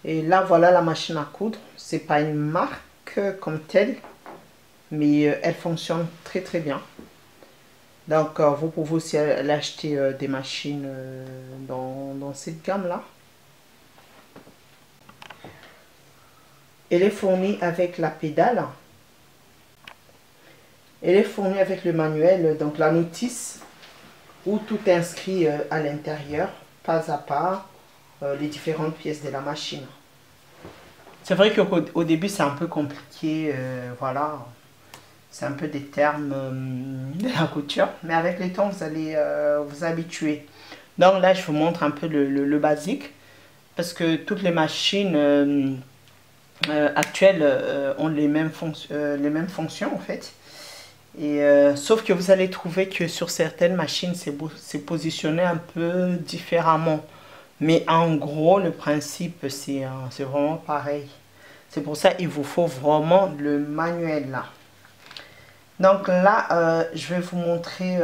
Et là, voilà la machine à coudre. C'est pas une marque comme telle, mais elle fonctionne très très bien. Donc, vous pouvez aussi l'acheter des machines dans cette gamme-là. Elle est fournie avec la pédale. Elle est fournie avec le manuel, donc la notice, où tout est inscrit à l'intérieur, pas à pas, les différentes pièces de la machine. C'est vrai qu'au début, c'est un peu compliqué, voilà. C'est un peu des termes de la couture, mais avec le temps, vous allez vous habituer. Donc là, je vous montre un peu le basique, parce que toutes les machines actuelles ont les mêmes fonctions en fait. Et sauf que vous allez trouver que sur certaines machines, c'est positionné un peu différemment. Mais en gros, le principe, c'est vraiment pareil. C'est pour ça qu'il vous faut vraiment le manuel là. Donc là, je vais vous montrer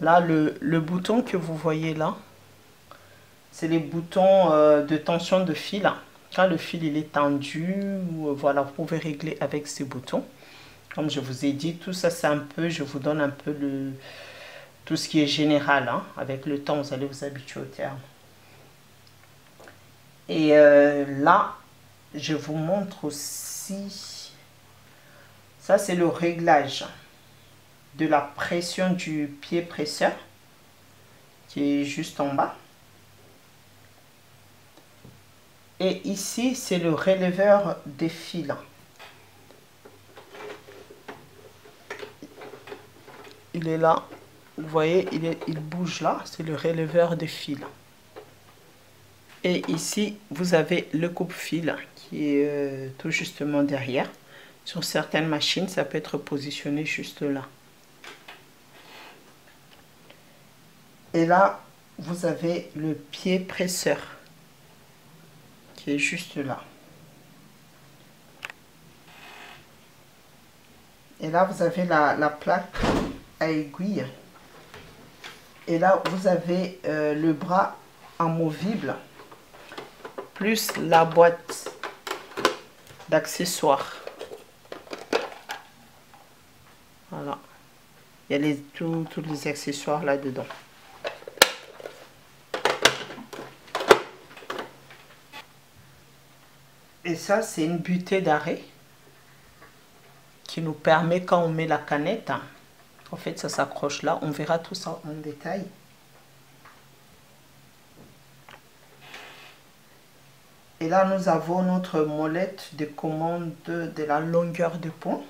là le bouton que vous voyez là. C'est les boutons de tension de fil. Quand le fil il est tendu, voilà, vous pouvez régler avec ces boutons. Comme je vous ai dit, tout ça c'est un peu, je vous donne un peu tout ce qui est général. Hein. Avec le temps, vous allez vous habituer au terme. Et là, je vous montre aussi, ça c'est le réglage de la pression du pied presseur, qui est juste en bas. Et ici, c'est le releveur des fils. Il est là, vous voyez, il bouge là, c'est le releveur des fils. Et ici, vous avez le coupe-fil qui est tout justement derrière. Sur certaines machines, ça peut être positionné juste là. Et là, vous avez le pied presseur qui est juste là. Et là, vous avez la plaque à aiguille. Et là, vous avez le bras amovible, plus la boîte d'accessoires. Voilà. Il y a tous les accessoires là-dedans. Et ça, c'est une butée d'arrêt qui nous permet, quand on met la canette, en fait, ça s'accroche là. On verra tout ça en détail. Et là, nous avons notre molette de commande de la longueur de point.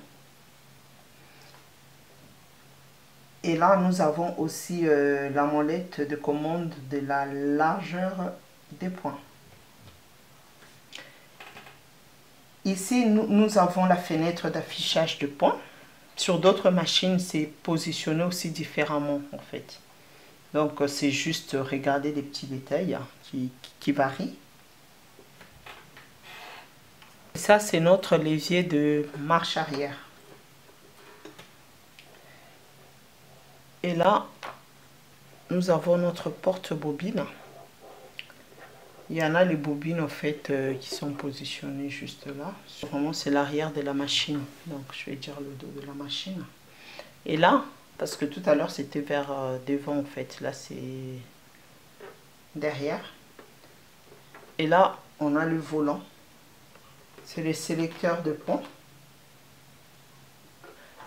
Et là, nous avons aussi la molette de commande de la largeur des points. Ici, nous avons la fenêtre d'affichage de points. Sur d'autres machines, c'est positionné aussi différemment en fait. Donc, c'est juste regarder les petits détails qui varient. Ça, c'est notre levier de marche arrière. Et là, nous avons notre porte-bobine. Il y en a les bobines en fait qui sont positionnées juste là. Vraiment, c'est l'arrière de la machine. Donc, je vais dire le dos de la machine. Et là, parce que tout à l'heure, c'était vers devant en fait. Là, c'est derrière. Et là, on a le volant. C'est le sélecteur de pont.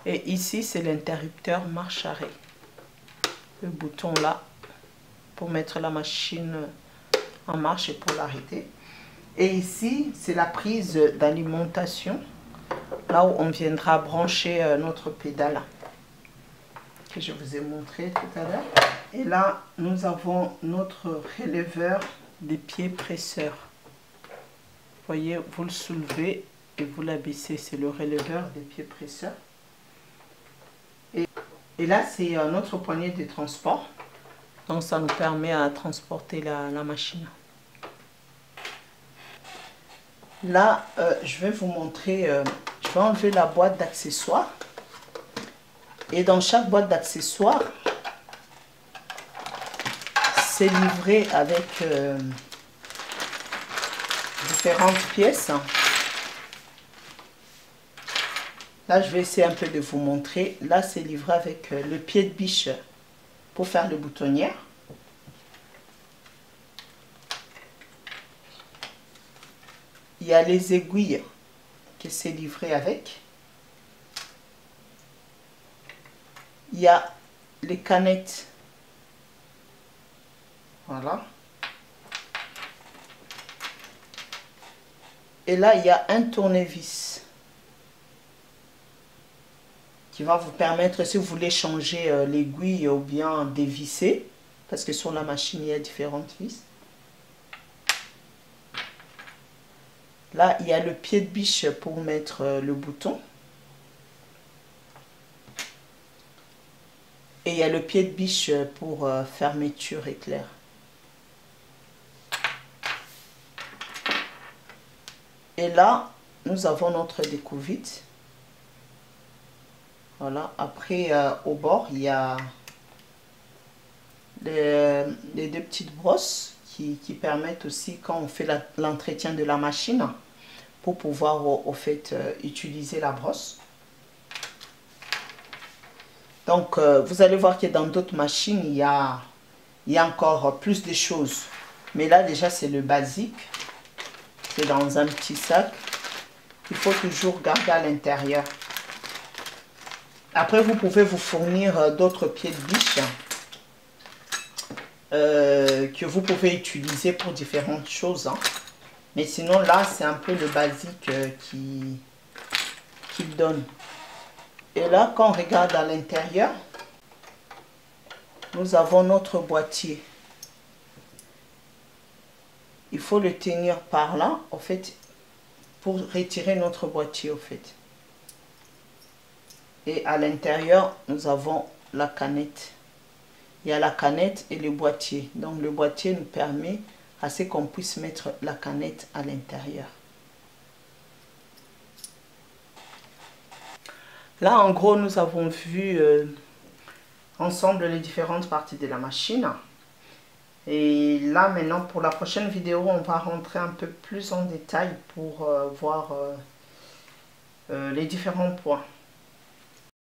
Et ici, c'est l'interrupteur marche-arrêt. Le bouton là, pour mettre la machine en marche et pour l'arrêter. Et ici, c'est la prise d'alimentation. Là où on viendra brancher notre pédale. Que je vous ai montré tout à l'heure. Et là, nous avons notre releveur des pieds presseurs. Vous voyez, vous le soulevez et vous l'abaissez. C'est le releveur des pieds presseurs. Et là, c'est notre poignée de transport. Donc, ça nous permet à transporter la machine. Là, je vais vous montrer, je vais enlever la boîte d'accessoires. Et dans chaque boîte d'accessoires, c'est livré avec différentes pièces. Là, je vais essayer un peu de vous montrer. Là, c'est livré avec le pied de biche pour faire le boutonnière. Il y a les aiguilles que c'est livré avec. Il y a les canettes. Voilà. Et là, il y a un tournevis qui va vous permettre, si vous voulez changer l'aiguille ou bien dévisser, parce que sur la machine, il y a différentes vis. Là, il y a le pied de biche pour mettre le bouton. Et il y a le pied de biche pour fermeture éclair. Et là, nous avons notre découvite. Voilà. Après, au bord, il y a les deux petites brosses qui permettent aussi, quand on fait l'entretien de la machine, pour pouvoir au fait utiliser la brosse. Donc, vous allez voir que dans d'autres machines, il y a encore plus de choses. Mais là, déjà, c'est le basique. C'est dans un petit sac. Il faut toujours garder à l'intérieur. Après, vous pouvez vous fournir d'autres pieds de biche que vous pouvez utiliser pour différentes choses. Hein. Mais sinon, là, c'est un peu le basique qu'il donne. Et là, quand on regarde à l'intérieur, nous avons notre boîtier. Il faut le tenir par là, en fait, pour retirer notre boîtier, en fait. Et à l'intérieur, nous avons la canette. Il y a la canette et le boîtier. Donc, le boîtier nous permet à ce qu'on puisse mettre la canette à l'intérieur. Là, en gros, nous avons vu ensemble les différentes parties de la machine. Et là, maintenant, pour la prochaine vidéo, on va rentrer un peu plus en détail pour voir les différents points.